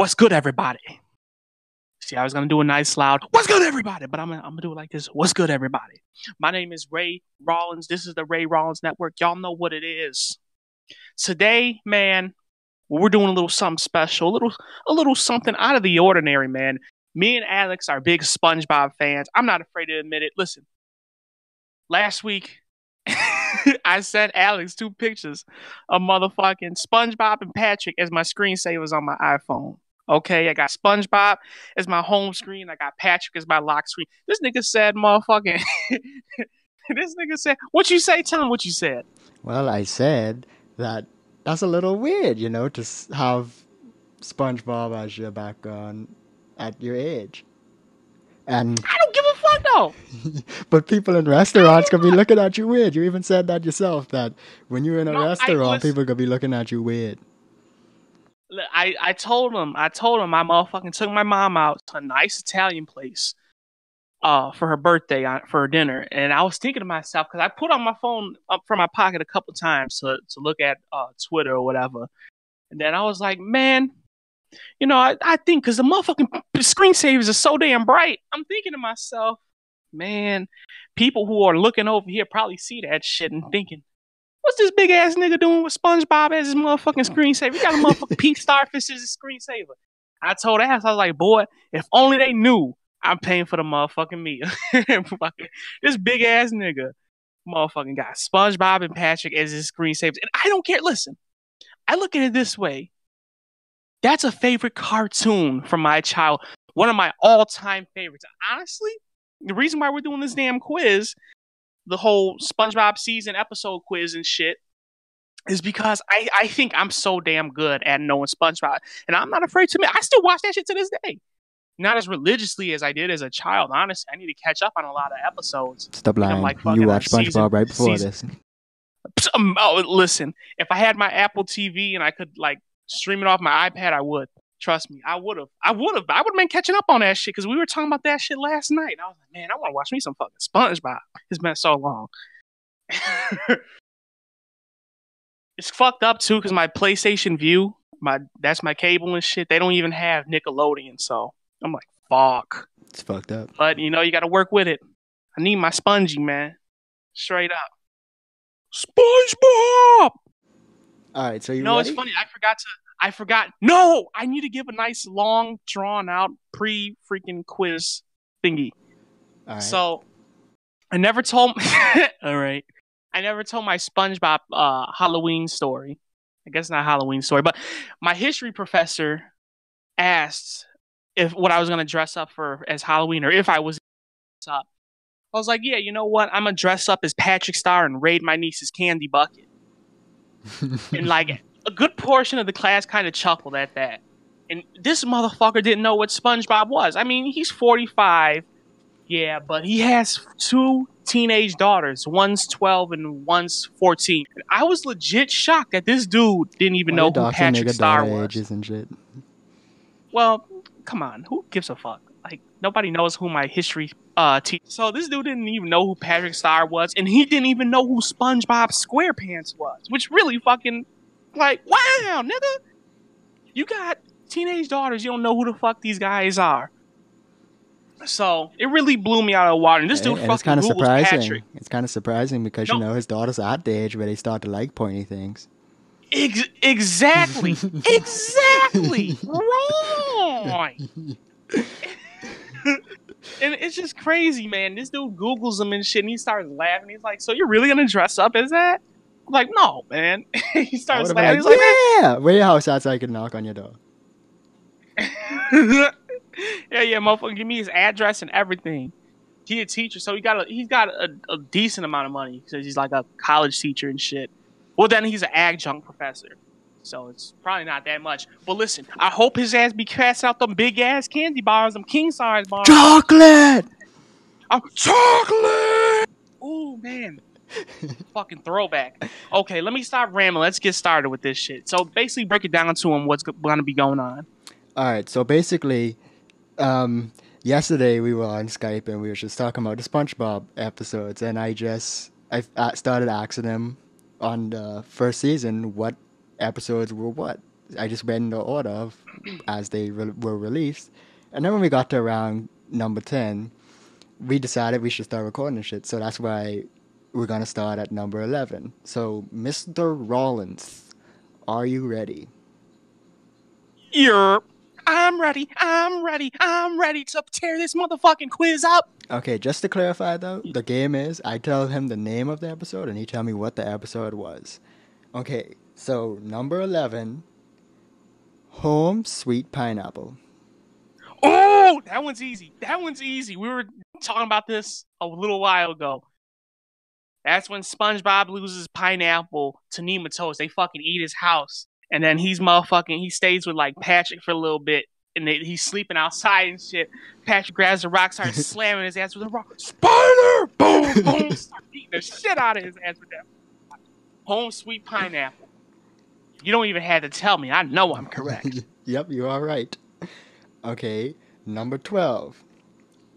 What's good, everybody? See, I was gonna do a nice loud "What's good, everybody," but I'm gonna do it like this: What's good, everybody? My name is Ray Rawlins. This is the Ray Rawlins Network. Y'all know what it is. Today, man, we're doing a little something special, a little something out of the ordinary, man. Me and Alex are big SpongeBob fans. I'm not afraid to admit it. Listen, last week I sent Alex 2 pictures of motherfucking SpongeBob and Patrick as my screensavers on my iPhone. Okay, I got SpongeBob as my home screen. I got Patrick as my lock screen. This nigga said, motherfucking. This nigga said, what you say? Tell him what you said. Well, I said that's a little weird, to have SpongeBob as your background at your age. And I don't give a fuck though. But people in restaurants could be looking at you weird. You even said that yourself, that when you're in a restaurant, people could be looking at you weird. I told him I motherfucking took my mom out to a nice Italian place for her birthday, for her dinner. And I was thinking to myself, because I put on my phone up from my pocket a couple times to look at Twitter or whatever. And then I was like, man, I think because the motherfucking screensavers are so damn bright, I'm thinking to myself, man, people who are looking over here probably see that shit and thinking, what's this big ass nigga doing with SpongeBob as his motherfucking screensaver? He got a motherfucking pink starfish as his screensaver. I told Ass, I was like, boy, if only they knew I'm paying for the motherfucking meal. This big ass nigga motherfucking got SpongeBob and Patrick as his screensavers. And I don't care. Listen, I look at it this way. That's a favorite cartoon from my child. One of my all-time favorites. Honestly, the reason why we're doing this damn quiz, the whole SpongeBob season episode quiz and shit, is because I think I'm so damn good at knowing SpongeBob. And I'm not afraid to admit, I still watch that shit to this day. Not as religiously as I did as a child. Honestly, I need to catch up on a lot of episodes. Stop lying. You watched SpongeBob right before this. Listen, if I had my Apple TV and I could stream it off my iPad, I would. Trust me, I would have been catching up on that shit because we were talking about that shit last night. I was like, man, I want to watch me some fucking SpongeBob. It's been so long. It's fucked up too because my PlayStation View, that's my cable and shit. They don't even have Nickelodeon, so I'm like, fuck. It's fucked up. But you got to work with it. I need my Spongy, man. Straight up. SpongeBob. All right, so you ready? It's funny. I forgot. No, I need to give a nice, long, drawn-out, pre-freaking quiz thingy. All right. So, I never told... All right. I never told my SpongeBob Halloween story. I guess not Halloween story, but my history professor asked what I was going to dress up for as Halloween, or if I was dress up. I was like, yeah, you know what? I'm going to dress up as Patrick Star and raid my niece's candy bucket. And a good portion of the class kind of chuckled at that. And this motherfucker didn't know what SpongeBob was. I mean, he's 45. Yeah, but he has 2 teenage daughters. One's 12 and one's 14. And I was legit shocked that this dude didn't even know who Patrick Star was. Ages and shit. Well, come on. Who gives a fuck? Nobody knows who my history teacher. So this dude didn't even know who Patrick Star was. And he didn't even know who SpongeBob Squarepants was. Which really fucking... wow, nigga. You got teenage daughters. You don't know who the fuck these guys are. So, it really blew me out of the water. And this dude fucking Googles Patrick. It's kind of surprising because, his daughters are at the age where they start to like pointy things. Exactly. Exactly. Wrong. And it's just crazy, man. This dude Googles them and shit, and he starts laughing. He's like, so you're really going to dress up as that? I'm like, no, man. He starts laughing. He's like, yeah, where your house at so I can knock on your door. yeah, motherfucker, give me his address and everything. He's a teacher, so he's got a decent amount of money because he's like a college teacher and shit. Well, then he's an adjunct professor, so it's probably not that much. But listen, I hope his ass be passing out them big ass candy bars, them king size bars. Chocolate. Chocolate. Oh man. Fucking throwback. Okay, let me stop rambling. Let's get started with this shit. So basically break it down to him what's going to be going on. All right, so basically yesterday we were on Skype and we were just talking about the SpongeBob episodes, and I started asking him on the first season what episodes were what. I just went in the order of as they were released. And then when we got to around number 10, we decided we should start recording shit. So that's why we're going to start at number 11. So, Mr. Rawlins, are you ready? Yerp. I'm ready to tear this motherfucking quiz up. Okay, just to clarify though, the game is I tell him the name of the episode and he tell me what the episode was. Okay, so number 11, Home Sweet Pineapple. Oh, that one's easy. We were talking about this a little while ago. That's when SpongeBob loses pineapple to nematodes. They fucking eat his house. And then he stays with like Patrick for a little bit. And he's sleeping outside and shit. Patrick grabs the rock, starts slamming his ass with a rock. Spider! Boom, boom. Start beating the shit out of his ass with that. Home Sweet Pineapple. You don't even have to tell me. I know I'm correct. Yep, you are right. Okay, number 12,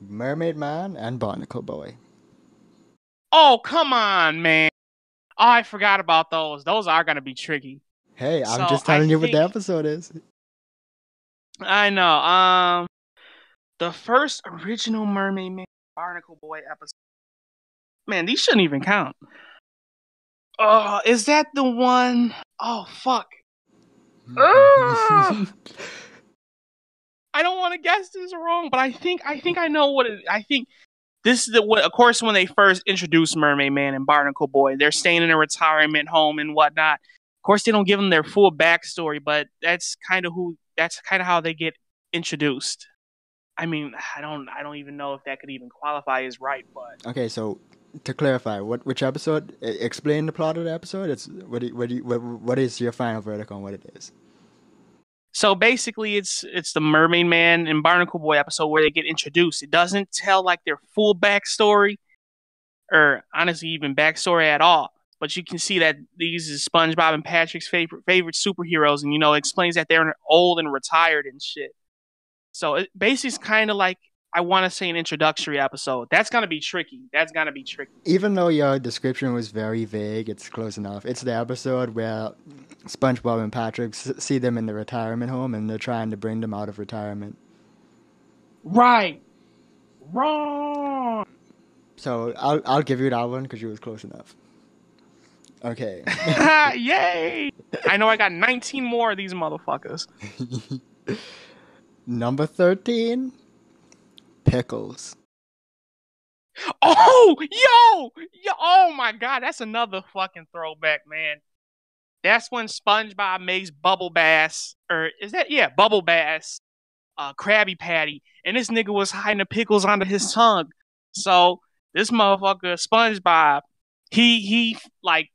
Mermaid Man and Barnacle Boy. Oh, come on, man. Oh, I forgot about those. Those are going to be tricky. Hey, I'm just telling you what the episode is. I know. The first original Mermaid Man Barnacle Boy episode. Man, these shouldn't even count. Oh, is that the one? Oh, fuck. I don't want to guess this wrong, but I think I know what it. I think this is of course, when they first introduced Mermaid Man and Barnacle Boy, they're staying in a retirement home and whatnot. Of course, they don't give them their full backstory, but that's kind of how they get introduced. I mean, I don't even know if that could even qualify as right, but okay. So to clarify, which episode? Explain the plot of the episode. It's what is your final verdict on what it is? So basically, it's the Mermaid Man and Barnacle Boy episode where they get introduced. It doesn't tell like their full backstory, or honestly even backstory at all. But you can see that these is SpongeBob and Patrick's favorite superheroes, and it explains that they're old and retired and shit. So it basically is kind of like, I want to say, an introductory episode. That's gonna be tricky. Even though your description was very vague, it's close enough. It's the episode where SpongeBob and Patrick see them in the retirement home, and they're trying to bring them out of retirement. Right. Wrong. So I'll give you that one because you was close enough. Okay. Yay! I know I got 19 more of these motherfuckers. Number 13, Pickles. Oh, yo! Oh my god, that's another fucking throwback, man. That's when SpongeBob makes Bubble Bass, Bubble Bass, Krabby Patty, and this nigga was hiding the pickles under his tongue. So this motherfucker, SpongeBob, he like,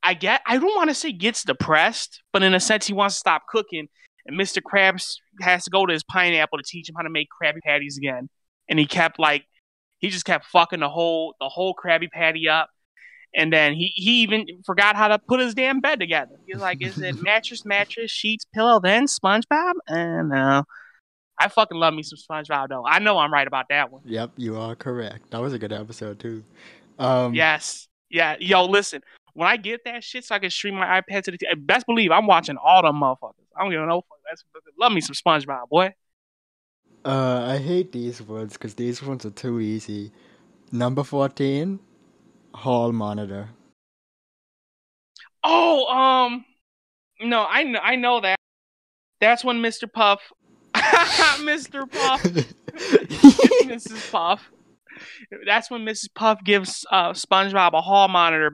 I don't want to say gets depressed, but in a sense he wants to stop cooking, and Mr. Krabs has to go to his pineapple to teach him how to make Krabby Patties again. And he just kept fucking the whole Krabby Patty up. And then he even forgot how to put his damn bed together. He's like, is it mattress, sheets, pillow, then SpongeBob? And I fucking love me some SpongeBob, though. I know I'm right about that one. Yep, you are correct. That was a good episode, too. Yes. Yeah. Yo, listen. When I get that shit so I can stream my iPad to the TV, best believe I'm watching all them motherfuckers. I don't give no fuck. Love me some SpongeBob, boy. I hate these ones because these ones are too easy. Number 14, Hall Monitor. Oh, no, I know that. That's when Mr. Puff, Mr. Puff, Mrs. Puff. That's when Mrs. Puff gives SpongeBob a hall monitor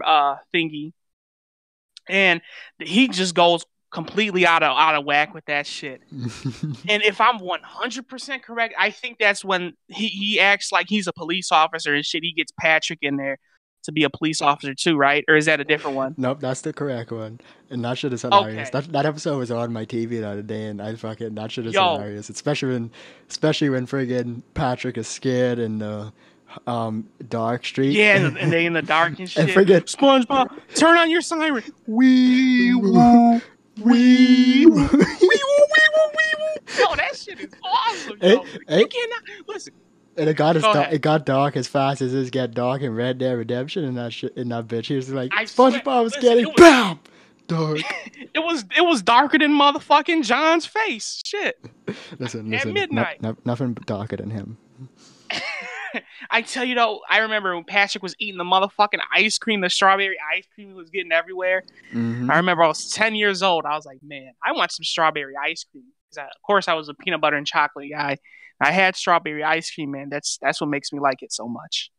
thingy, and he just goes completely out of whack with that shit. And if I'm 100% correct, I think that's when he acts like he's a police officer and shit. He gets Patrick in there to be a police officer too, right? Or is that a different one? Nope, that's the correct one. And that shit is hilarious. Okay. That episode was on my TV the other day, and that shit is hilarious. Especially when friggin' Patrick is scared in the dark street. Yeah, and they in the dark and shit. And friggin' SpongeBob, turn on your siren. Wee woo. Wee woo. Wee woo, wee woo, wee woo. Yo, that shit is awesome, yo. You cannot listen. And it got dark as fast as it get dark in Red Dead Redemption and that shit in that bitch. He was like, SpongeBob was getting BAM! Dark. It was darker than motherfucking John's face. Shit. Listen. At midnight. Nothing darker than him. I tell you though, I remember when Patrick was eating the motherfucking ice cream, the strawberry ice cream was getting everywhere. Mm-hmm. I remember I was 10 years old. I was like, man, I want some strawberry ice cream. Because of course I was a peanut butter and chocolate guy. I had strawberry ice cream, man. That's what makes me like it so much.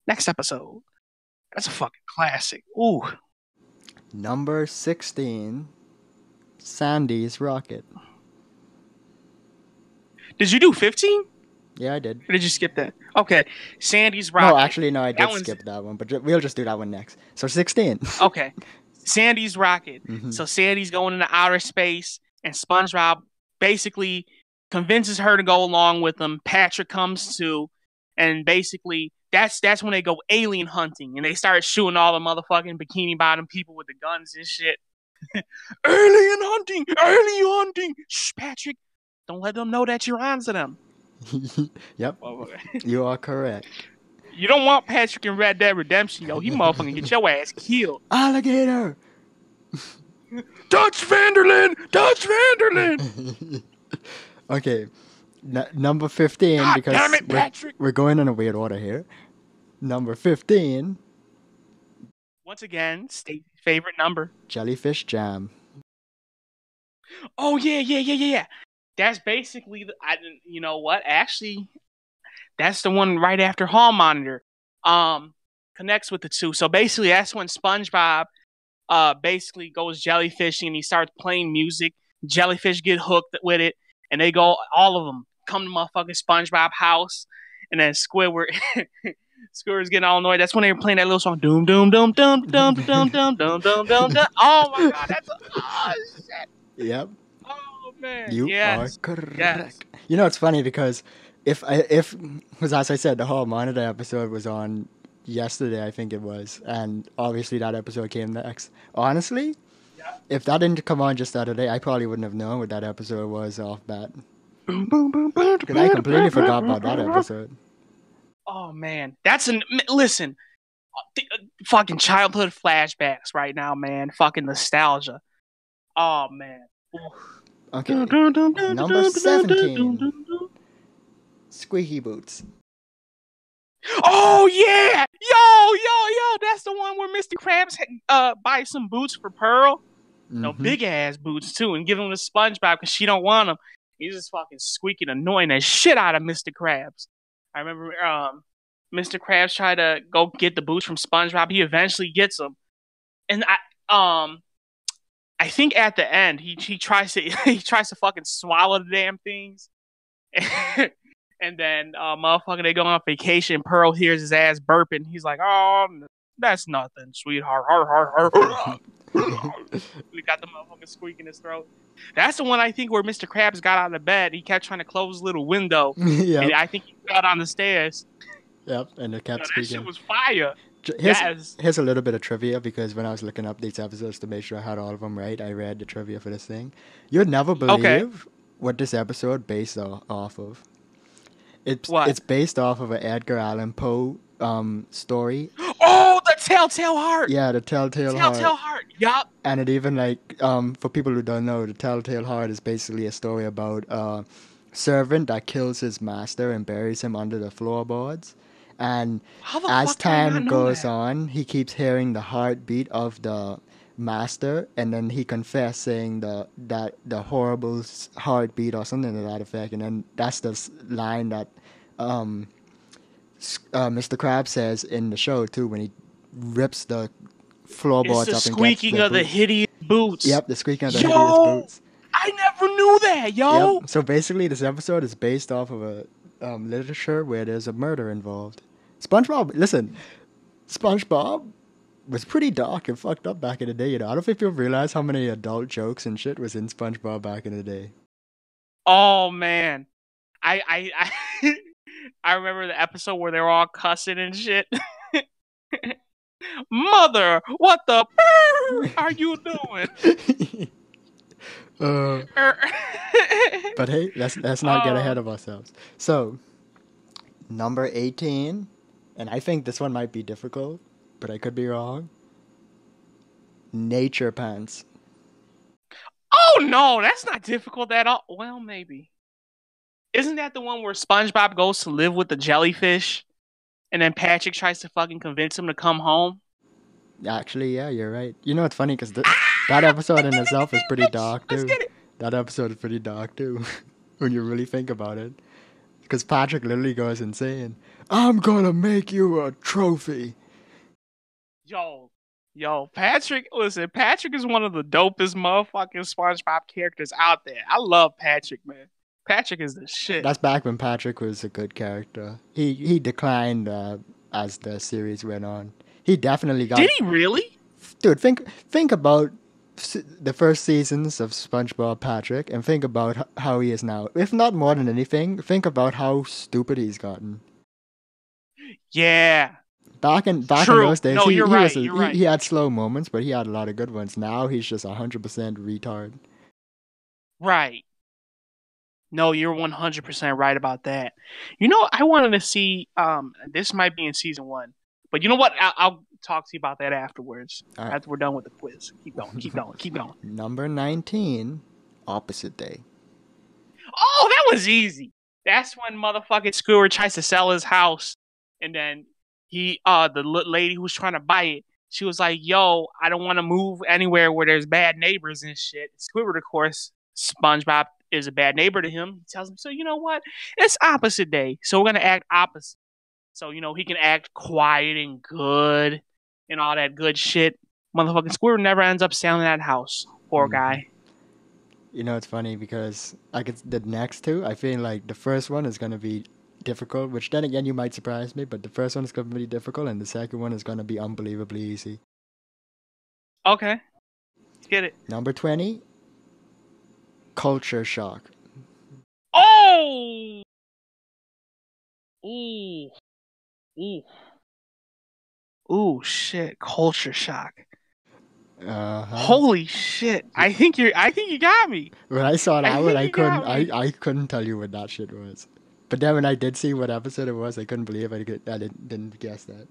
Next episode. That's a fucking classic. Ooh. Number 16, Sandy's Rocket. Did you do 15? Yeah, I did. Or did you skip that? Okay. Sandy's Rocket. No, actually, no, I did skip that one, but we'll just do that one next. So 16. Okay. Sandy's Rocket. Mm-hmm. So Sandy's going into outer space, and SpongeBob basically convinces her to go along with him. Patrick comes too, and basically that's when they go alien hunting, and they start shooting all the motherfucking Bikini Bottom people with the guns and shit. Alien hunting! Shh, Patrick, don't let them know that you're onto them. Yep, you are correct. You don't want Patrick in Red Dead Redemption, yo. He motherfucking get your ass killed. Alligator! Dutch Vanderlyn! Okay, number 15, God because damn it, Patrick. We're going in a weird order here. Number 15. Once again, Stacy's favorite number. Jellyfish Jam. Oh, yeah. That's basically, you know what? Actually, that's the one right after Hall Monitor. Connects with the two. So basically, that's when SpongeBob basically goes jellyfishing and he starts playing music. Jellyfish get hooked with it, and they go, all of them come to motherfucking SpongeBob house, and then Squidward's getting all annoyed. That's when they were playing that little song, doom doom doom doom doom doom doom doom doom doom. Oh my god, shit. Yep. Oh man, you are correct. Yes. You know, it's funny because because as I said, the whole Monitor episode was on yesterday, I think it was, and obviously that episode came next. Honestly, if that didn't come on just the other day, I probably wouldn't have known what that episode was off bat. Because I completely forgot about that episode. Oh man, listen, fucking childhood flashbacks right now, man. Fucking nostalgia. Oh man. Okay, number 17, Squeaky Boots. Oh yeah, yo, that's the one where Mr. Krabs buys some boots for Pearl. Mm-hmm. No, big ass boots too, and give them to SpongeBob because she don't want them. He's just fucking squeaking, annoying the shit out of Mr. Krabs. I remember Mr. Krabs tried to go get the boots from SpongeBob. He eventually gets them, and I think at the end he tries to fucking swallow the damn things, and then motherfucker, they go on vacation. Pearl hears his ass burping. He's like, "Oh, that's nothing, sweetheart." We got the motherfucker squeak in his throat. That's the one I think where Mr. Krabs got out of bed. He kept trying to close his little window. Yep. And I think he fell down the stairs. Yep, and it kept speaking. That shit was fire. Here's a little bit of trivia, because when I was looking up these episodes to make sure I had all of them right, I read the trivia for this thing. You'd never believe what this episode based off of. It's based off of an Edgar Allan Poe story. Oh, the Telltale Heart. Yeah, the Telltale Heart. Telltale Heart. Yup. And it even for people who don't know, the Telltale Heart is basically a story about a servant that kills his master and buries him under the floorboards. And as time goes on, he keeps hearing the heartbeat of the master, and then he confessed saying that the horrible heartbeat or something to that effect. And then that's the line that Mr. Krabs says in the show too, when he rips the floorboards up and gets the squeaking of the hideous boots. Yep, the squeaking of the hideous boots. I never knew that, yo. Yep. So basically, this episode is based off of a literature where there's a murder involved. SpongeBob was pretty dark and fucked up back in the day. You know, I don't think people realize how many adult jokes and shit was in SpongeBob back in the day. Oh man, I I remember the episode where they were all cussing and shit. Mother, what the are you doing? But hey, let's not get ahead of ourselves. So, number 18, and I think this one might be difficult, but I could be wrong. Nature Pants. Oh no, that's not difficult at all. Well, maybe. Isn't that the one where SpongeBob goes to live with the jellyfish, and then Patrick tries to fucking convince him to come home? Actually, yeah, you're right. You know, it's funny because that episode in itself is pretty dark Let's too. get it. That episode is pretty dark too, when you really think about it. Because Patrick literally goes insane. I'm gonna make you a trophy. Yo, Patrick. Listen, Patrick is one of the dopest motherfucking SpongeBob characters out there. I love Patrick, man. Patrick is the shit. That's back when Patrick was a good character. He declined as the series went on. He definitely got. Did he really? Dude, think about the first seasons of SpongeBob Patrick, and think about how he is now. If not more than anything, think about how stupid he's gotten. Yeah. Back in those days, no, you're right. He had slow moments, but he had a lot of good ones. Now he's just 100% retard. Right. No, you're 100% right about that. You know, I wanted to see. This might be in season 1, but you know what? I'll talk to you about that afterwards. Right. After we're done with the quiz. Keep going. Number 19, Opposite Day. Oh, that was easy. That's when motherfucking Squidward tries to sell his house, and then the lady who's trying to buy it, she was like, "Yo, I don't want to move anywhere where there's bad neighbors and shit." Squidward, of course, SpongeBob is a bad neighbor to him. He tells him, "So you know what? It's opposite day, so we're gonna act opposite. So he can act quiet and good and all that good shit." Motherfucking Squidward never ends up selling that house. Poor guy. You know, it's funny because the next two, I feel like the first one is gonna be difficult, which then again you might surprise me, but the first one is going to be difficult and the second one is going to be unbelievably easy. Okay. Let's get it. Number 20, Culture Shock. Oh! Ooh, shit. Culture Shock. Holy shit. I think you got me. When I saw that one, I couldn't tell you what that shit was. But then when I did see what episode it was, I couldn't believe I didn't guess that.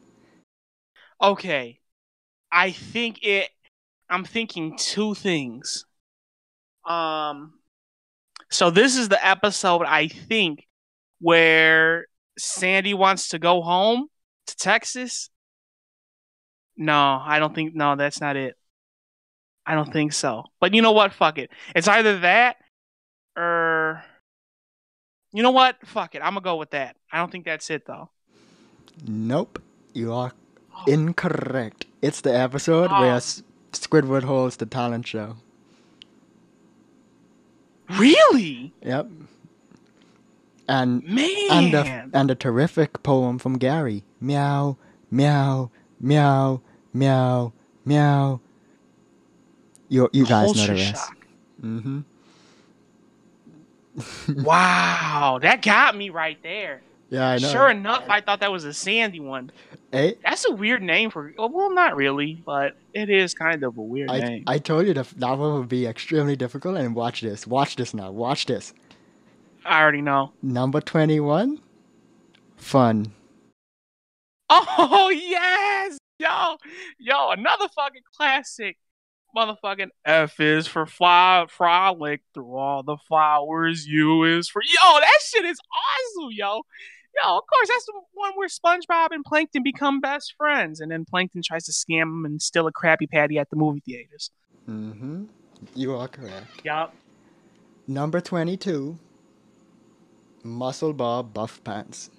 Okay. I'm thinking two things. So this is the episode, I think, where Sandy wants to go home to Texas. No, that's not it. I don't think so. But you know what? Fuck it. It's either that or... You know what? Fuck it. I'm going to go with that. I don't think that's it, though. Nope. You are incorrect. It's the episode where Squidward holds the talent show. Really? Yep. And man, and the terrific poem from Gary. Meow, meow, meow, meow, meow. You guys know the rest. Mm-hmm. Wow, that got me right there. Yeah, I know. Sure enough, I thought that was a Sandy one. Hey? That's a weird name for... Well, not really, but it is kind of a weird name. I told you that one would be extremely difficult, and watch this. Watch this now. Watch this. I already know. Number 21, Fun. Oh, yes! Yo, another fucking classic. Motherfucking F is for frolic through all the flowers. U is for... Yo, that shit is awesome, yo. Yo, of course, that's the one where SpongeBob and Plankton become best friends, and then Plankton tries to scam him and steal a Krabby Patty at the movie theaters. Mm-hmm. You are correct. Yup. Number 22, Muscle Bob Buff Pants.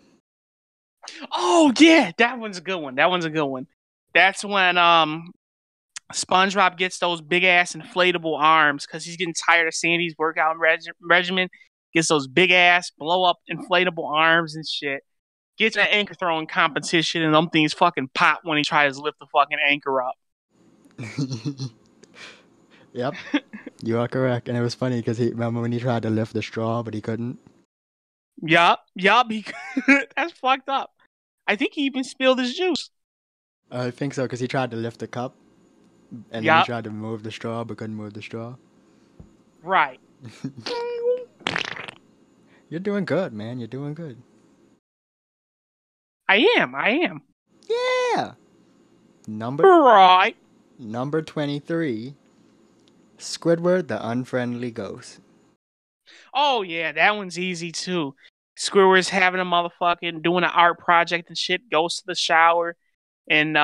Oh, yeah, that one's a good one. That's when SpongeBob gets those big-ass inflatable arms because he's getting tired of Sandy's workout regimen. Gets those big-ass, blow-up inflatable arms and shit. Gets an anchor throwing competition, and them things fucking pop when he tries to lift the fucking anchor up. Yep, you are correct. And it was funny because remember when he tried to lift the straw, but he couldn't? Yup. That's fucked up. I think he even spilled his juice. I think so, because he tried to lift the cup, and then he tried to move the straw, but couldn't move the straw. Right. You're doing good, man. You're doing good. I am. Yeah. Number... Right. Number 23, Squidward the Unfriendly Ghost. Oh yeah, that one's easy too. Squidward's having a motherfucking doing an art project and shit. Goes to the shower, and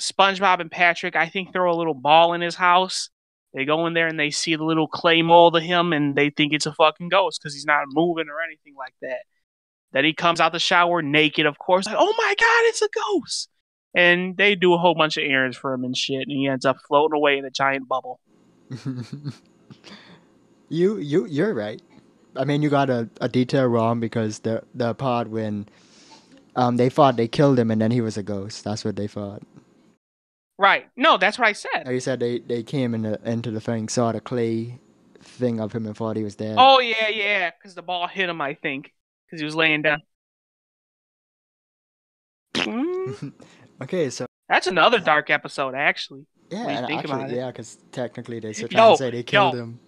SpongeBob and Patrick, I think, throw a little ball in his house. They go in there and they see the little clay mold of him, and they think it's a fucking ghost because he's not moving or anything like that. Then he comes out the shower naked, of course. Like, oh my god, it's a ghost! And they do a whole bunch of errands for him and shit, and he ends up floating away in a giant bubble. You're right. I mean, you got a detail wrong because the part when they thought they killed him and then he was a ghost. That's what they thought. Right. No, that's what I said. Oh, you said they came into the thing, saw the clay thing of him and thought he was dead. Oh, yeah. Because the ball hit him, I think. Because he was laying down. Okay, so... That's another dark episode, actually. Yeah, and actually, yeah, because technically they should try and say they killed him.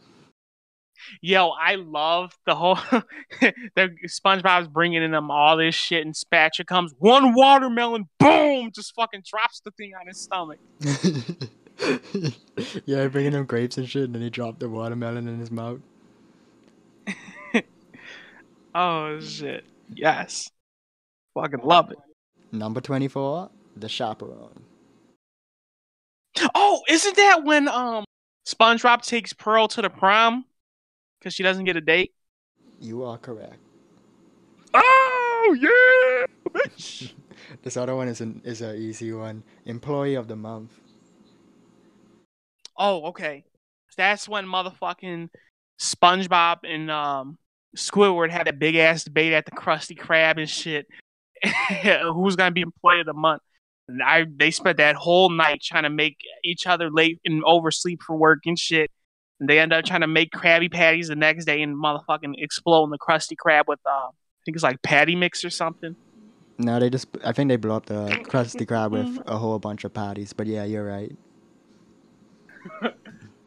Yo, I love the whole... SpongeBob's bringing in them all this shit, and Spatula comes, one watermelon, boom! Just fucking drops the thing on his stomach. Yeah, bringing him grapes and shit, and then he dropped the watermelon in his mouth. Oh, shit. Yes. Fucking love it. Number 24, The Chaperone. Oh, isn't that when SpongeBob takes Pearl to the prom? Because she doesn't get a date? You are correct. Oh, yeah! Bitch. This other one is an easy one. Employee of the Month. Oh, okay. That's when motherfucking SpongeBob and Squidward had a big ass debate at the Krusty Krab and shit. Who's gonna be Employee of the Month? And they spent that whole night trying to make each other late and oversleep for work and shit. And they end up trying to make Krabby Patties the next day and motherfucking explode the Krusty Krab with I think it's like patty mix or something. No, I think they blew up the Krusty Krab with a whole bunch of patties. But yeah, you're right.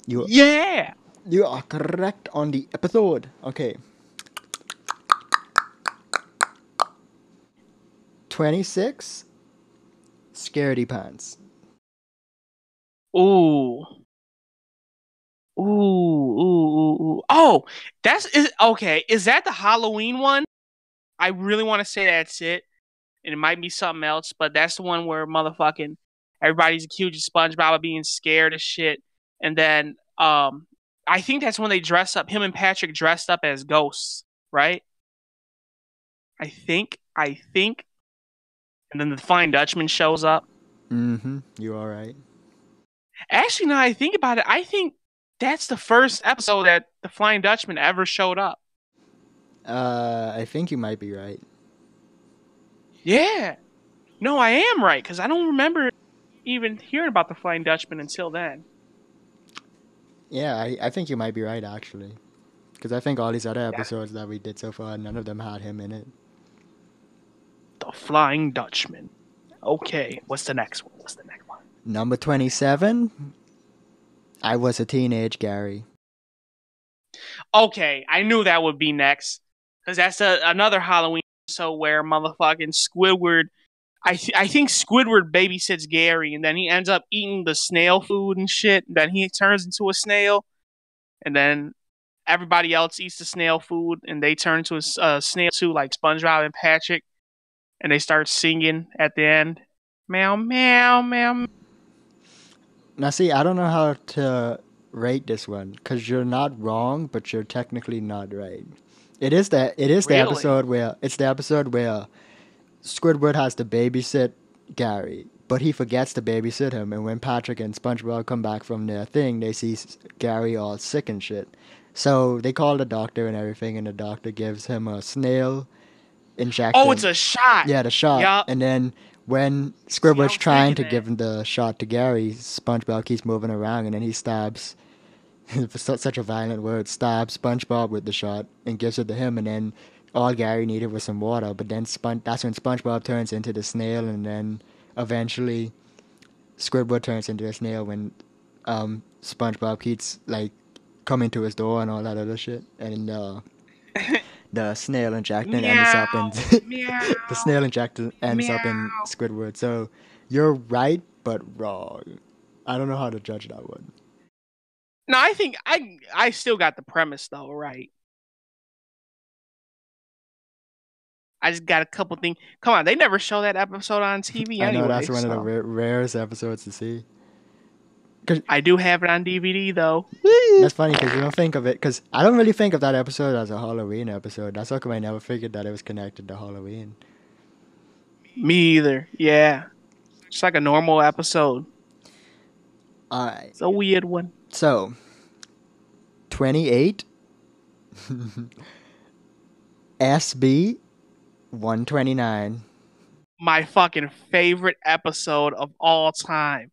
Yeah! You are correct on the episode. Okay. 26, Scaredypants. Ooh. Oh, okay. Is that the Halloween one? I really want to say that's it. And it might be something else, but that's the one where motherfucking everybody's accused of SpongeBob of being scared of shit. And then I think that's when they dress up, him and Patrick dressed up as ghosts, right? I think. And then the Flying Dutchman shows up. Mm-hmm. You all right? Actually, now I think about it, I think that's the first episode that the Flying Dutchman ever showed up. I think you might be right. Yeah. No, I am right, because I don't remember even hearing about the Flying Dutchman until then. Yeah, I think you might be right, actually. Because I think all these other episodes that we did so far, none of them had him in it. The Flying Dutchman. Okay, what's the next one? Number 27, I Was a Teenage Gary. Okay, I knew that would be next. Because that's another Halloween episode where motherfucking Squidward... I think Squidward babysits Gary, and then he ends up eating the snail food and shit. And then he turns into a snail. And then everybody else eats the snail food, and they turn into a snail too, like SpongeBob and Patrick. And they start singing at the end. Meow, meow, meow. Now, see, I don't know how to rate this one, because you're not wrong, but you're technically not right. It is the episode where Squidward has to babysit Gary, but he forgets to babysit him, and when Patrick and SpongeBob come back from their thing, they see Gary all sick and shit. So they call the doctor and everything, and the doctor gives him a snail injection. Oh, it's a shot. Yeah, the shot. Yep. And then when Squidward's trying to give him the shot to Gary, SpongeBob keeps moving around, and then he stabs, for such a violent word, stabs SpongeBob with the shot and gives it to him, and then all Gary needed was some water. But then that's when SpongeBob turns into the snail, and then eventually Squidward turns into a snail when SpongeBob keeps like coming to his door and all that other shit, and the snail injectant ends up in the snail injectant ends up in Squidward. So you're right, but wrong. I don't know how to judge that one. No, I think I still got the premise though, right? I just got a couple things. Come on, they never show that episode on TV I know anyway. that's one of the rarest episodes to see. I do have it on DVD though. That's funny because you don't think of it, because I don't really think of that episode as a Halloween episode. That's how come I never figured that it was connected to Halloween. Me either. Yeah, it's like a normal episode. Alright. It's a weird one. So, 28. SB 129. My fucking favorite episode of all time.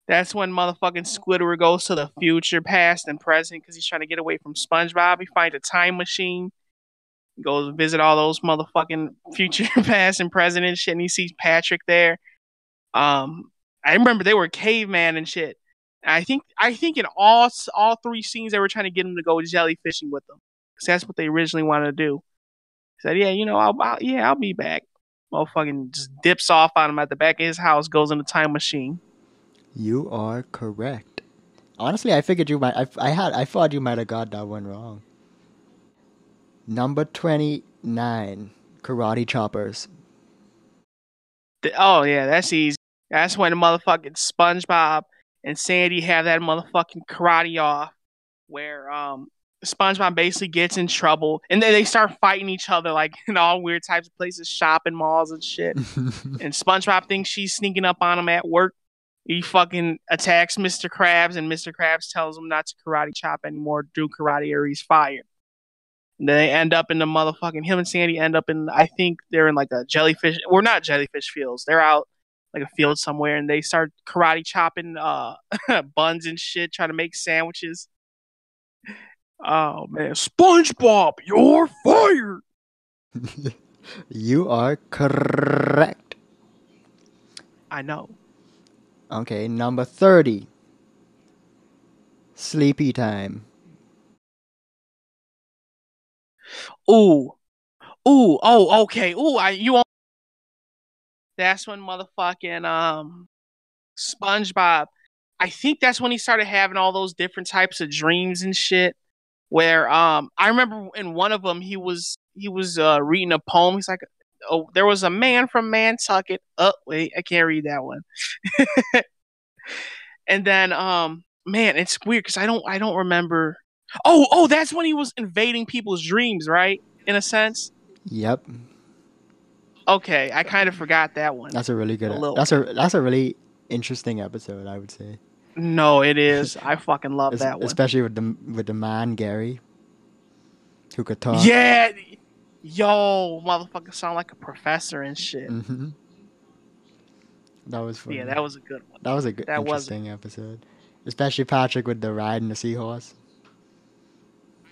That's when motherfucking Squidward goes to the future, past, and present because he's trying to get away from SpongeBob. He finds a time machine, goes visit all those motherfucking future, past, and present and shit, and he sees Patrick there. I remember they were caveman and shit. I think in all three scenes they were trying to get him to go jellyfishing with them because that's what they originally wanted to do. He said, "Yeah, you know, I'll be back." Motherfucking just dips off on him at the back of his house, goes in the time machine. You are correct. Honestly, I figured you might. I thought you might have got that one wrong. Number 29, Karate Choppers. Oh yeah, that's easy. That's when the motherfucking SpongeBob and Sandy have that motherfucking karate off, where SpongeBob basically gets in trouble, and then they start fighting each other like in all weird types of places, shopping malls and shit. And SpongeBob thinks she's sneaking up on him at work. He fucking attacks Mr. Krabs, and Mr. Krabs tells him not to karate chop anymore, do karate or he's fired. And then they end up in the motherfucking, him and Sandy end up in, I think they're in like a jellyfish, or not jellyfish fields. They're out like a field somewhere, and they start karate chopping buns and shit, trying to make sandwiches. Oh man, SpongeBob, you're fired. You are correct. I know. Okay, number 30. Sleepy Time. Ooh, oh, okay. Ooh, that's when motherfucking SpongeBob. I think that's when he started having all those different types of dreams and shit. Where I remember in one of them he was reading a poem. He's like, "Oh, there was a man from Nantucket." Oh wait, I can't read that one. And then man, it's weird because I don't remember. Oh, that's when he was invading people's dreams, right? In a sense. Yep. Okay, I kind of forgot that one. That's a really good. That's a really interesting episode, I would say. No, it is. I fucking love that one. Especially with the man Gary, who could talk. Yeah, yo, motherfucker, sound like a professor and shit. Mm-hmm. That was funny. Yeah, that was a good one. That was a good, interesting episode. Especially Patrick with the riding the seahorse.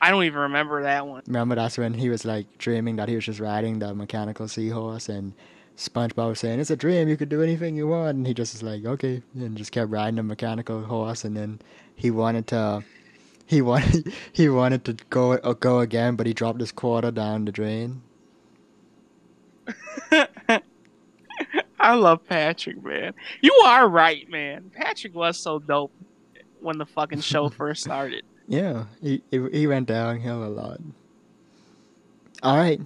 I don't even remember that one. Remember, that's when he was like dreaming that he was just riding the mechanical seahorse, and SpongeBob was saying, "It's a dream, you could do anything you want," and he just was like, "Okay," and just kept riding the mechanical horse, and then he wanted to go again, but he dropped his quarter down the drain. I love Patrick, man. You are right, man. Patrick was so dope when the fucking show first started. Yeah, he went downhill a lot. All right.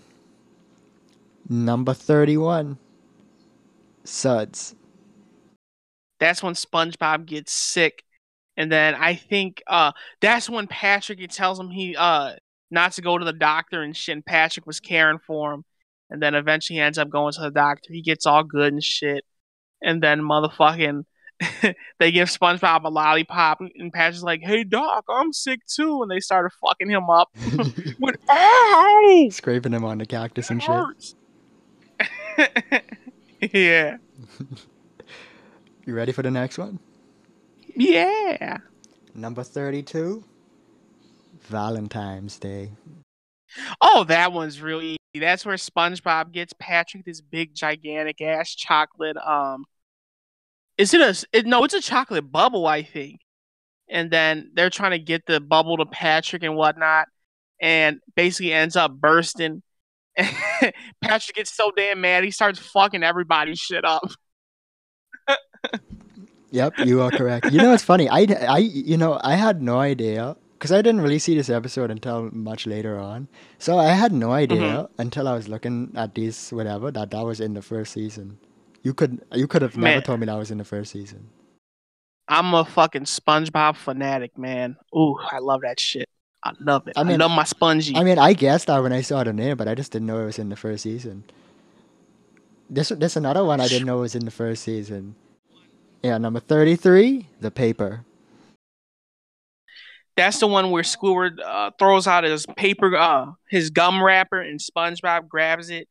Number 31. Suds. That's when SpongeBob gets sick. And then I think that's when Patrick, he tells him he not to go to the doctor and shit. And Patrick was caring for him. And then eventually he ends up going to the doctor. He gets all good and shit. And then motherfucking they give SpongeBob a lollipop. And Patrick's like, "Hey, Doc, I'm sick too." And they started fucking him up. With, ow! Scraping him on the cactus and shit. Yeah. You ready for the next one? Yeah. Number 32. Valentine's Day. Oh, that one's real easy. That's where SpongeBob gets Patrick this big gigantic ass chocolate. It's a chocolate bubble, I think. And then they're trying to get the bubble to Patrick and whatnot, and basically ends up bursting. Patrick gets so damn mad he starts fucking everybody's shit up. Yep, you are correct. You know, it's funny. I had no idea because I didn't really see this episode until much later on. So I had no Hmm. idea until I was looking at these whatever that was in the first season. You could have never Man, told me that was in the first season. I'm a fucking SpongeBob fanatic, man. Ooh, I love that shit. I love it. I I mean, love my Spongy. I guessed that when I saw the name, but I just didn't know it was in the first season. This another one I didn't know was in the first season. Yeah, number 33, The Paper. That's the one where Squidward throws out his paper, his gum wrapper, and SpongeBob grabs it,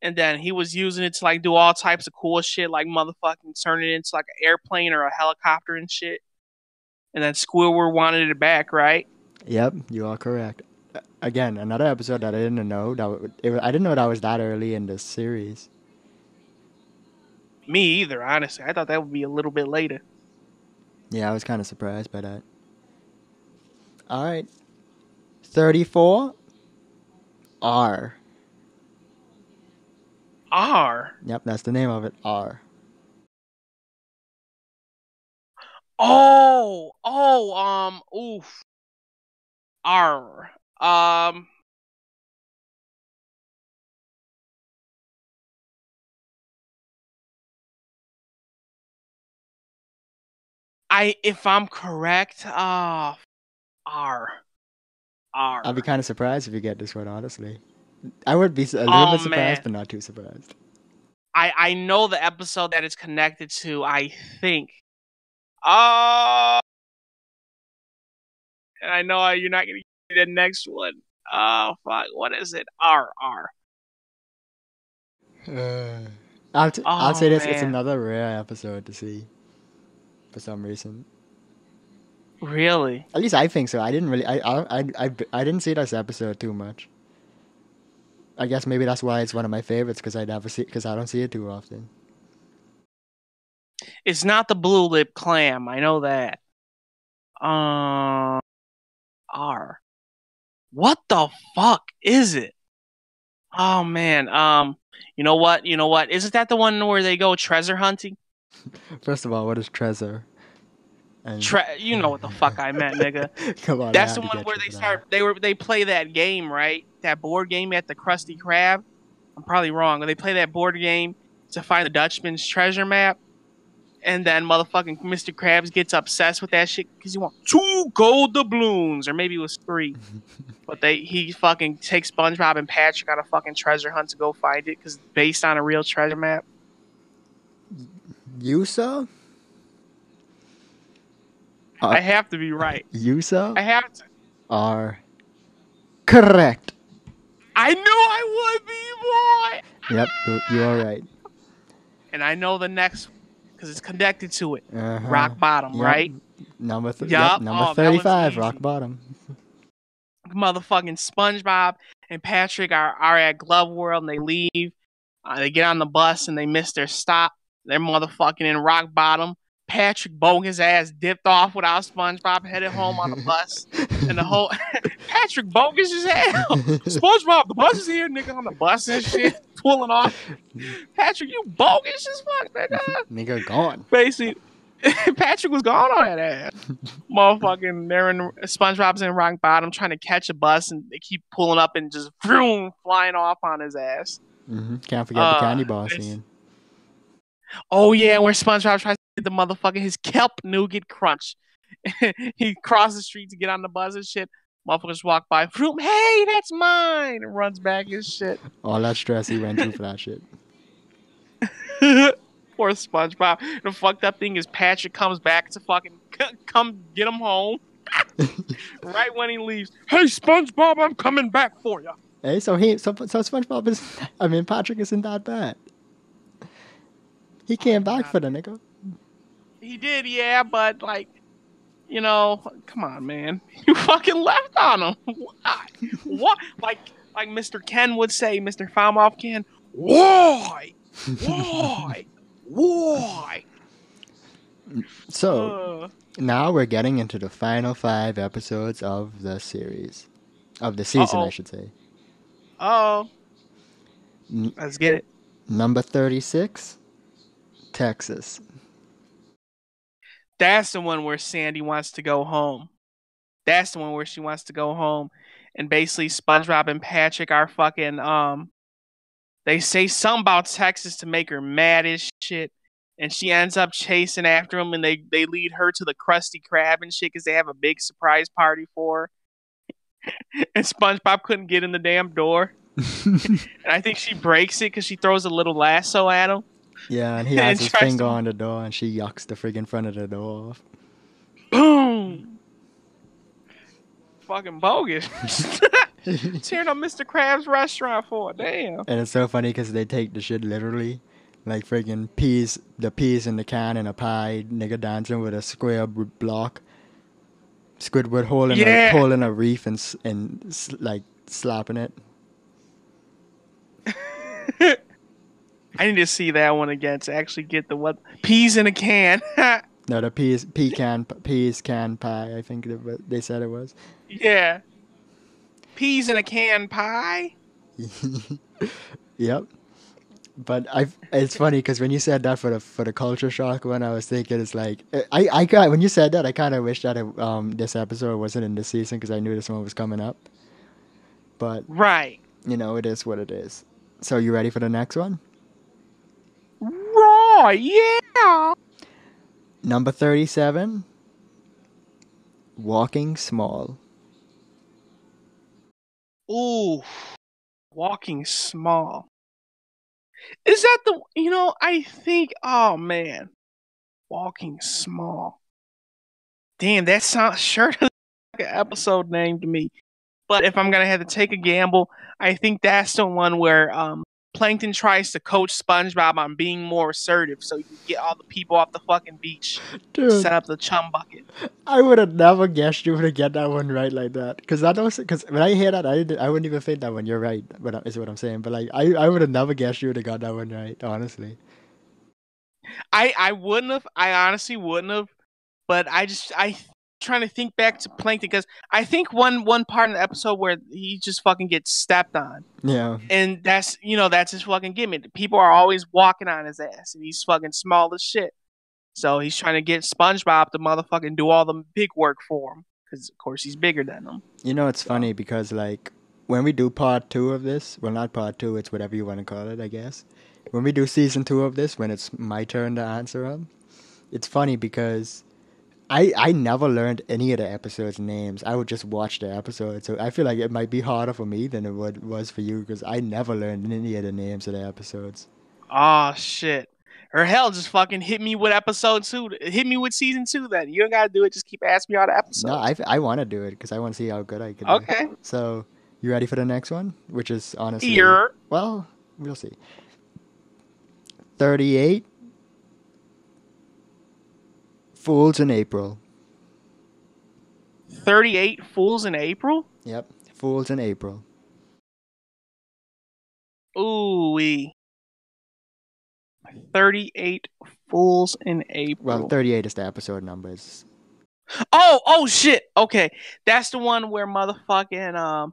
and then he was using it to like do all types of cool shit, like motherfucking turn it into like an airplane or a helicopter and shit. And then Squidward wanted it back, right? Yep, you are correct. Again, another episode that I didn't know I didn't know that was that early in the series. Me either, honestly. I thought that would be a little bit later. Yeah, I was kind of surprised by that. All right, 34, R. R. Yep, that's the name of it, R. Oof. R. Um, if I'm correct, R. I'll be R. kind of surprised if you get this one, honestly. I would be a little Oh bit surprised, man. but not too surprised. I know the episode that it's connected to, I think. Oh, and I know you're not gonna get the next one. Oh fuck, what is it? R. I'll say Oh this: it's man. another rare episode to see for some reason. Really? At least I think so. I didn't really. I didn't see this episode too much. I guess maybe that's why it's one of my favorites because I don't see it too often. It's not the blue lip clam, I know that. Uh R. What the fuck is it? Oh man. You know what? You know what? Isn't that the one where they go treasure hunting? First of all, what is treasure? And You know what the fuck I meant, nigga. come on, I That's had the to one get where you they for that. start they play that game, right? That board game at the Krusty Krab. I'm probably wrong. They play that board game to find the Dutchman's treasure map. And then motherfucking Mr. Krabs gets obsessed with that shit because he wants 2 gold doubloons, or maybe it was 3. But he fucking takes SpongeBob and Patrick on a fucking treasure hunt to go find it because it's based on a real treasure map. Yusa? I have to be right. Yusa I have to. are correct. I knew I would be, boy. Yep, you are right. And I know the next because it's connected to it. Uh-huh. Rock bottom, Yep. right? Number Yup. number Oh, that was 35, easy. rock bottom. Motherfucking SpongeBob and Patrick are at Glove World and they leave. They get on the bus and they miss their stop. They're motherfucking in rock bottom. Patrick bogus ass dipped off without SpongeBob, headed home on the bus. And the whole Patrick bogus as hell. SpongeBob, the bus is here, nigga, on the bus and shit, pulling off. Patrick, you bogus as fuck, nigga. Nigga gone. Basically, Patrick was gone on that ass. Motherfucking, SpongeBob's in rock bottom trying to catch a bus, and they keep pulling up and just vroom, flying off on his ass. Can't forget the candy bar scene. Oh yeah, where SpongeBob tries to get the motherfucker his kelp nougat crunch. He crosses the street to get on the bus and shit. Motherfuckers walk by, vroom, hey, that's mine, and runs back his shit. All that stress he went through for that shit. Poor SpongeBob. The fucked up thing is Patrick comes back to fucking come get him home. Right when he leaves. Hey SpongeBob, I'm coming back for you. Hey, so SpongeBob Patrick isn't that bad. He came back for the nigga. He did, yeah, but like, you know, come on, man. You fucking left on him. Why? What? Like Mr. Ken would say, Mr. Falmouth Ken, why? Why? Why? So, now we're getting into the final 5 episodes of the series. Of the season, I should say. Oh. Let's get it. Number 36, Texas. That's the one where Sandy wants to go home. That's the one where she wants to go home. And basically SpongeBob and Patrick are fucking they say something about Texas to make her mad as shit. And she ends up chasing after him, and they lead her to the Krusty Krab and shit because they have a big surprise party for her. And SpongeBob couldn't get in the damn door. And I think she breaks it because she throws a little lasso at him. Yeah, and he has his finger on the door, and she yucks the friggin' front of the door off. Boom! Fucking bogus. Tearing up Mr. Krabs' restaurant for it. Damn. And it's so funny because they take the shit literally. Like friggin' peas in the can and a pie, nigga dancing with a square block. Squidward holding a reef and like slapping it. I need to see that one again to actually get the what peas in a can. No, the peas can pie. I think they said it was. Yeah, peas in a can pie. Yep. But it's funny because when you said that for the culture shock one, I was thinking it's like when you said that, I kind of wish that this episode wasn't in this season because I knew this one was coming up. But right, it is what it is. So you ready for the next one? Raw, yeah. Number 37, Walking Small. Ooh, Walking Small. Is that I think, oh man, Walking Small. Damn, that sounds sure like an episode name to me. But if I'm going to have to take a gamble, I think that's the one where Plankton tries to coach SpongeBob on being more assertive so you can get all the people off the fucking beach. Dude, set up the chum bucket. I would have never guessed you would have get that one right like that. Because when I hear that, I wouldn't even think that one. You're right, is what I'm saying. But like, I would have never guessed you would have got that one right, honestly. I wouldn't have. I honestly wouldn't have. But I trying to think back to Plankton because I think one part in the episode where he just fucking gets stepped on. Yeah. And that's his fucking gimmick. People are always walking on his ass and he's fucking small as shit. So he's trying to get SpongeBob to motherfucking do all the big work for him because of course he's bigger than him. It's funny because like when we do part 2 of this, well not part 2, it's whatever you want to call it, I guess. When we do season 2 of this, when it's my turn to answer them, it's funny because I never learned any of the episodes' names. I would just watch the episode. So I feel like it might be harder for me than it was for you because I never learned any of the names of the episodes. Oh, shit. Or hell, just fucking hit me with episode 2. Hit me with season 2 then. You don't gotta do it. Just keep asking me all the episodes. No, I want to do it because I want to see how good I can do. Okay. So, you ready for the next one? Which is honestly... Here. Well, we'll see. 38... Fools in April. 38 Fools in April? Yep, Fools in April. Ooh-wee. 38 Fools in April. Well, 38 is the episode numbers. Oh shit. Okay. That's the one where motherfucking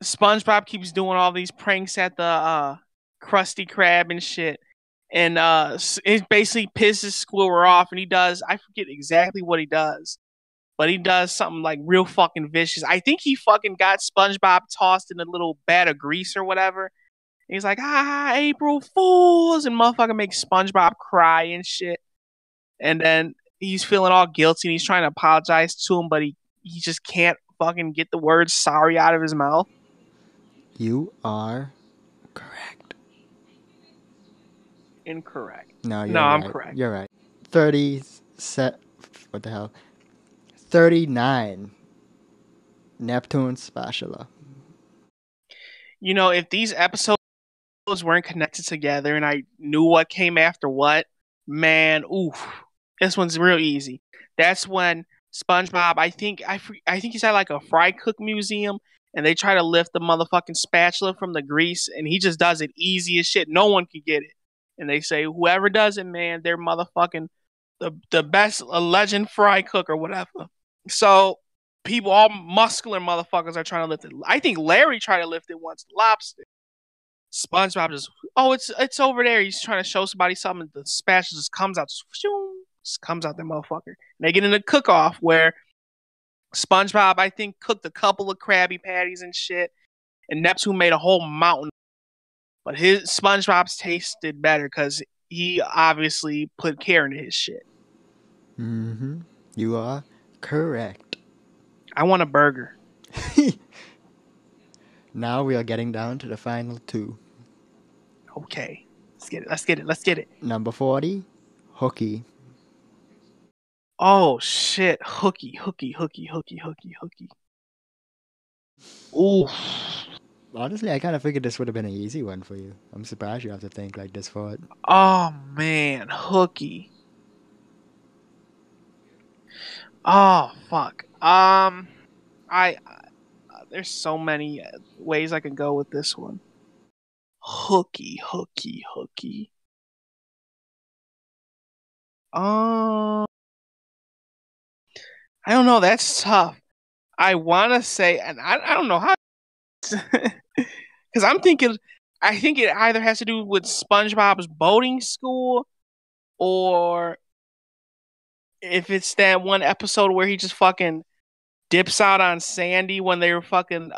SpongeBob keeps doing all these pranks at the Krusty Krab and shit. And it basically pisses Squidward off, and he does, I forget exactly what he does, but he does something like real fucking vicious. I think he fucking got SpongeBob tossed in a little vat of grease or whatever. And he's like, April Fools, and motherfucker makes SpongeBob cry and shit. And then he's feeling all guilty, and he's trying to apologize to him, but he just can't fucking get the word sorry out of his mouth. You are correct. Incorrect. No, I'm right. correct. You're right. 39. Neptunes spatula. If these episodes weren't connected together and I knew what came after what, man, oof. This one's real easy. That's when SpongeBob, I think he's at like a fry cook museum, and they try to lift the motherfucking spatula from the grease, and he just does it easy as shit. No one can get it. And they say, whoever does it, man, they're motherfucking the best legend fry cook or whatever. So people, all muscular motherfuckers are trying to lift it. I think Larry tried to lift it once, lobster. SpongeBob just, it's over there. He's trying to show somebody something. The spatula just comes out. Just, Just comes out that motherfucker. And they get in a cook-off where SpongeBob, I think, cooked a couple of Krabby Patties and shit, and Neptune made a whole mountain. But his SpongeBob's tasted better because he obviously put care into his shit. Mm-hmm. You are correct. I want a burger. Now we are getting down to the final two. Okay. Let's get it. Number 40, Hooky. Oh, shit. Hooky. Ooh. Honestly, I kind of figured this would have been an easy one for you. I'm surprised you have to think like this for it. Oh, man. Hooky. Oh, fuck. There's so many ways I can go with this one. Hooky. I don't know. That's tough. I want to say, and I don't know how, because I think it either has to do with SpongeBob's boating school, or if it's that one episode where he just fucking dips out on Sandy when they were fucking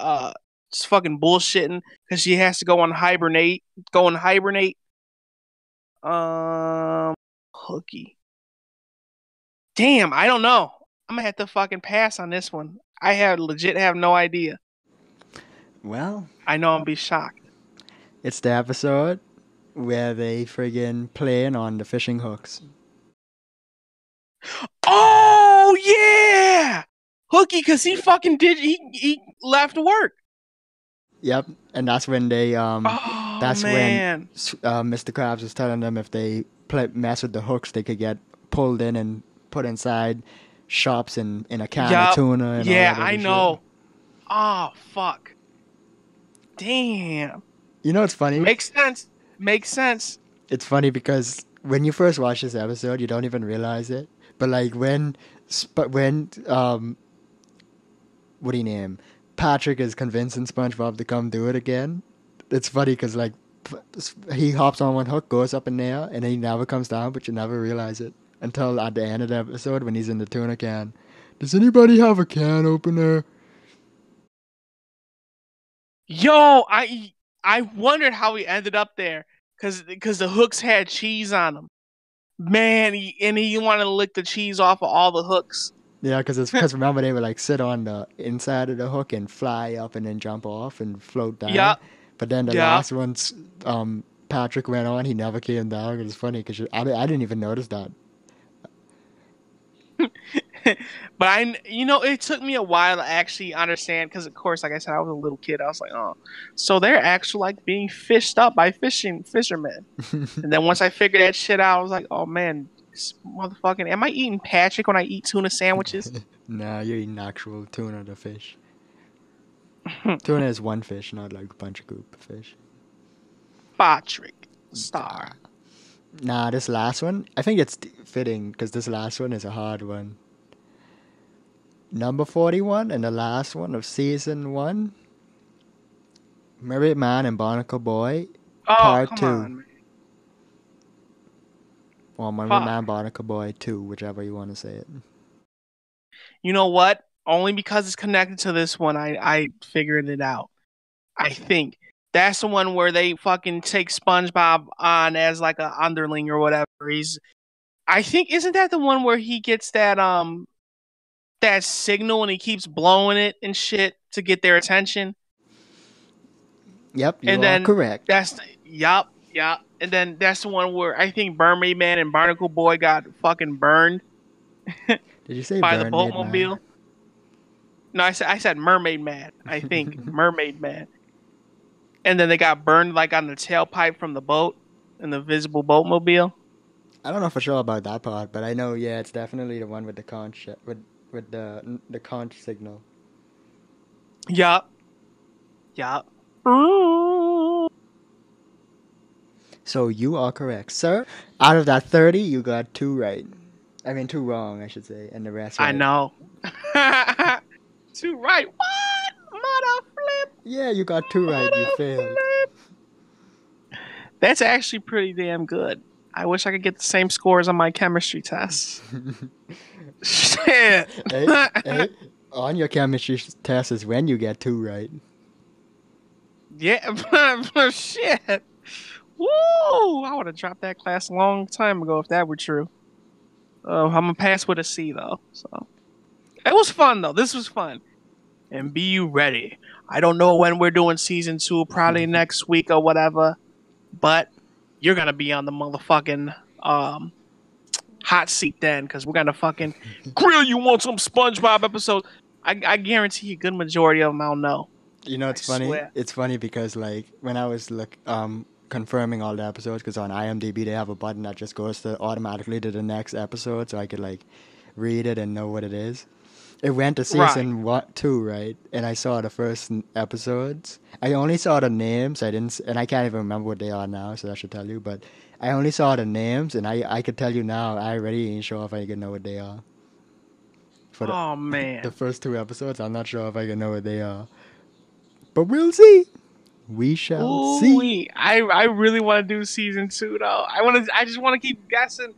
just fucking bullshitting because she has to go and hibernate. Hooky. Damn, I don't know. I'm gonna have to fucking pass on this one. I legit have no idea. Well, I know I'll be shocked. It's the episode where they friggin' playing on the fishing hooks. Oh yeah, Hooky, because he fucking did. He left work. Yep, and that's when they when Mr. Krabs was telling them if they mess with the hooks, they could get pulled in and put inside shops in a can of tuna. And yeah, all that I know. Shit. Oh fuck! Damn. You know what's funny? Makes sense. It's funny because when you first watch this episode, you don't even realize it. But like when what do you name? Patrick is convincing SpongeBob to come do it again. It's funny because like he hops on one hook, goes up in there, and he never comes down, but you never realize it until at the end of the episode when he's in the tuna can. Does anybody have a can opener? Yo, I wondered how he ended up there because the hooks had cheese on them. Man, he wanted to lick the cheese off of all the hooks. Yeah, because remember they would like sit on the inside of the hook and fly up and then jump off and float down. Yeah. But then the last ones, Patrick went on. He never came down. It was funny because I didn't even notice that. But it took me a while to actually understand because, of course, like I said, I was a little kid. I was like, oh, so they're actually like being fished up by fishermen. And then once I figured that shit out, I was like, oh man, motherfucking, am I eating Patrick when I eat tuna sandwiches? Nah, you're eating actual tuna, the fish. Tuna is one fish, not like a bunch of group of fish. Patrick Star. Nah, this last one, I think it's fitting because this last one is a hard one. Number 41 and the last one of season 1. Mermaid Man and Barnacle Boy, part 2. On, or Mermaid Man, Barnacle Boy 2, whichever you want to say it. You know what? Only because it's connected to this one, I figured it out. I think that's the one where they fucking take SpongeBob on as like an underling or whatever. I think, isn't that the one where he gets that signal and he keeps blowing it and shit to get their attention? Yep, you are correct. Yup. And then that's the one where I think Mermaid Man and Barnacle Boy got fucking burned. Did you say by the boatmobile? Man? No, I said Mermaid Man. I think Mermaid Man. And then they got burned like on the tailpipe from the boat in the visible boatmobile. I don't know for sure about that part, but I know it's definitely the one with the conch with the conch signal. Yup. So you are correct, sir. Out of that 30, you got 2 right. I mean 2 wrong, I should say, and the rest right. I know. 2 right. What? Mother flip. Yeah, you got 2 right. You failed. That's actually pretty damn good. I wish I could get the same scores on my chemistry tests. Shit. Hey, on your chemistry test is when you get 2 right. Yeah, but shit. Woo! I would have dropped that class a long time ago if that were true. I'm gonna pass with a C though. So it was fun though. This was fun. And be ready. I don't know when we're doing season 2, probably next week or whatever. But you're gonna be on the motherfucking hot seat then, because we're gonna fucking grill you on some SpongeBob episodes. I guarantee you, a good majority of them I'll know. You know, it's funny. Swear. It's funny because like when I was confirming all the episodes, because on IMDb they have a button that just goes to automatically to the next episode, so I could like read it and know what it is. It went to season 2, right? And I saw the first episodes. I only saw the names. I didn't, and I can't even remember what they are now, so I should tell you. But I only saw the names, and I could tell you now. I already ain't sure if I can know what they are. Oh man, the first 2 episodes, I'm not sure if I can know what they are. But we'll see. We shall see. I really want to do season 2 though. I just want to keep guessing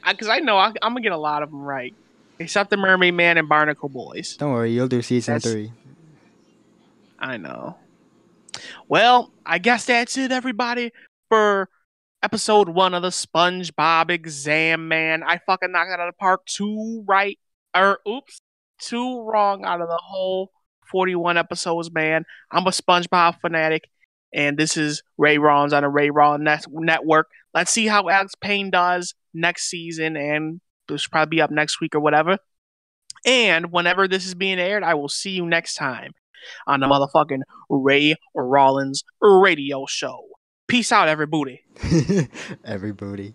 because I know I'm gonna get a lot of them right, except the Mermaid Man and Barnacle Boys. Don't worry, you'll do season 3. I know. Well, I guess that's it, everybody, for episode 1 of the SpongeBob Exam Man. I fucking knocked it out of the park. 2 right, 2 wrong out of the whole 41 episodes, man. I'm a SpongeBob fanatic, and this is Ray Rollins on the Ray Rollins Network. Let's see how Alex Payne does next season, and this should probably be up next week or whatever. And whenever this is being aired, I will see you next time on the motherfucking Ray Rollins radio show. Peace out, everybody. Everybody.